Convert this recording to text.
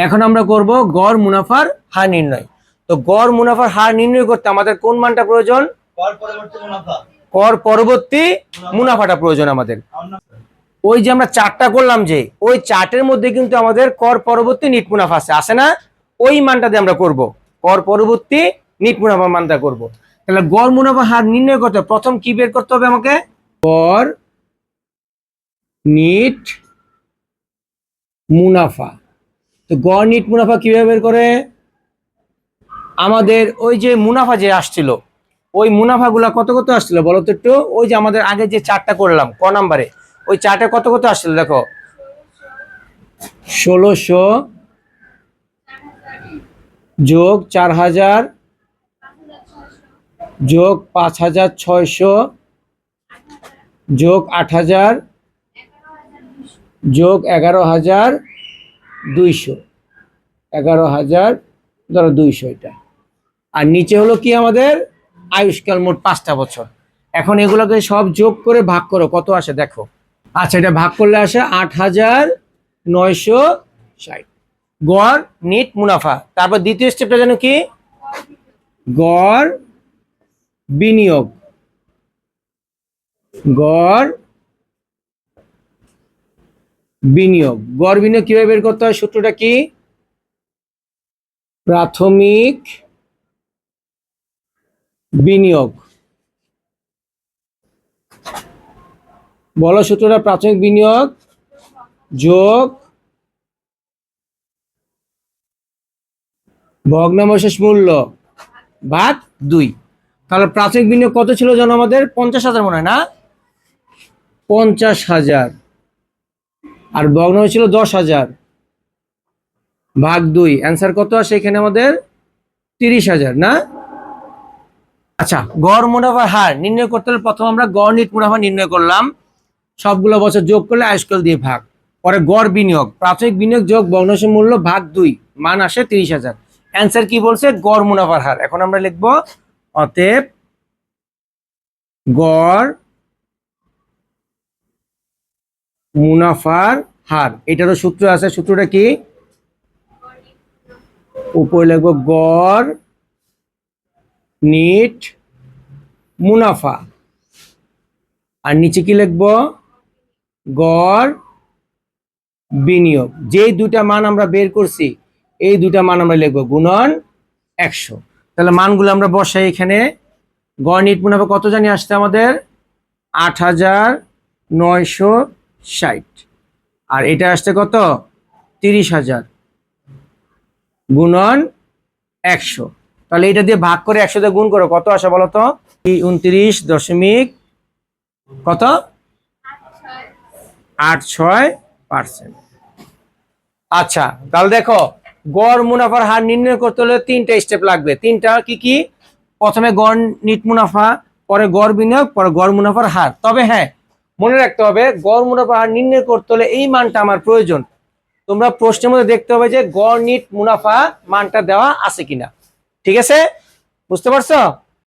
এখন আমরা করব গড় মুনাফার হার নির্ণয়। তো গড় মুনাফার হার নির্ণয় করতে আমাদের কোন মানটা প্রয়োজন? কর পরবর্তী মুনাফাটা প্রয়োজন আমাদের। ওই যে আমরা চার্টটা করলাম, যে ওই চার্টের মধ্যে কিন্তু আমাদের কর পরবর্তী নিট মুনাফা আছে না? ওই মানটা দিয়ে আমরা করব, কর পরবর্তী নিট মুনাফা মানটা করব। তাহলে গড় মুনাফা হার নির্ণয় করতে প্রথম কি বের করতে হবে আমাকে? গড় নিট মুনাফা। তো গড় নিট মুনাফা কিভাবে বের করে? আমাদের ওই যে মুনাফা যে আসছিল, ওই মুনাফাগুলা কত কত আসছিল বলো তো একটু। ওই যে আমাদের আগে যে চার্টটা করলাম ক নাম্বারে, ওই চার্টে কত কত আসছিল দেখো। 1600 যোগ 4000 যোগ 5600 যোগ 8000 যোগ 11200, 11200 এটা। আর নিচে হলো কি আমাদের আয়ুষ্কাল মোট 5টা বছর। এখন এগুলোকে সব যোগ করে ভাগ করো, কত আসে দেখো। আচ্ছা, এটা ভাগ করলে আসে 8960 গড় নিট মুনাফা। তারপর দ্বিতীয় স্টেপটা যেন কি? গড় বিনিয়োগ। গড় বিনিয়োগ, গড় বিনিয়োগ কিভাবে বের করতে হয়? সূত্রটা কি? প্রাথমিক বিনিয়োগ। বলো সূত্রটা। প্রাথমিক বিনিয়োগ যোগ ভগ্নাবশেষ মূল্য ভাগ 2। তাহলে প্রাথমিক বিনিয়োগ কত ছিল জানো আমাদের? 50,000 মনে হয় না? 50,000। আর ভগ্নাবশেষ ছিল 10,000 ভাগ 2। অ্যান্সার কত আসে এখানে আমাদের? 30,000 না? আচ্ছা, গড় মুনাফার হার নির্ণয় করতে হলে প্রথম আমরা গড় নিট মুনাফা নির্ণয় করলাম, সবগুলো বছর যোগ করলে আয়ুষ্কাল দিয়ে ভাগ। পরে গড় বিনিয়োগ, প্রাথমিক বিনিয়োগ যোগ ভগ্নাংশ মূল্য ভাগ 2, মান আসে 30,000। অ্যান্সার কি বলছে? গড় মুনাফার হার। এখন আমরা লিখবো অতএব গড় মুনাফার হার। এটারও সূত্র আছে, সূত্রটা কি? উপরে লিখবো গড় নিট মুনাফা, আর নিচে কি লিখবো? গড় বিনিয়োগ। যেই দুটা মান আমরা বের করছি, এই দুটা মান আমরা লিখবো গুণন 100। তাহলে মানগুলো আমরা বসাই এখানে। গড় নিট মুনাফা কত জানি আসছে আমাদের? 8,960। আর এটা আসছে কত? 30,000 গুণন 100। তাহলে এটা দিয়ে ভাগ করে 100 দিয়ে গুণ করো, কত আসে বলো তো? 29 দশমিক কত? 86%। আচ্ছা, তাহলে দেখো গড় মুনাফার হার নির্ণয় করতে হলে 3টা স্টেপ লাগবে। 3টা কি কি? প্রথমে গড় নিট মুনাফা, পরে গড় বিনিয়োগ, পরে গড় মুনাফার হার। তবে হ্যাঁ, মনে রাখতে হবে গড় মুনাফার হার নির্ণয় করতে হলে এই মানটা আমার প্রয়োজন। তোমরা প্রশ্নের মধ্যে দেখতে হবে যে গড় নিট মুনাফা মানটা দেওয়া আছে কিনা। ঠিক আছে? বুঝতে পারছো?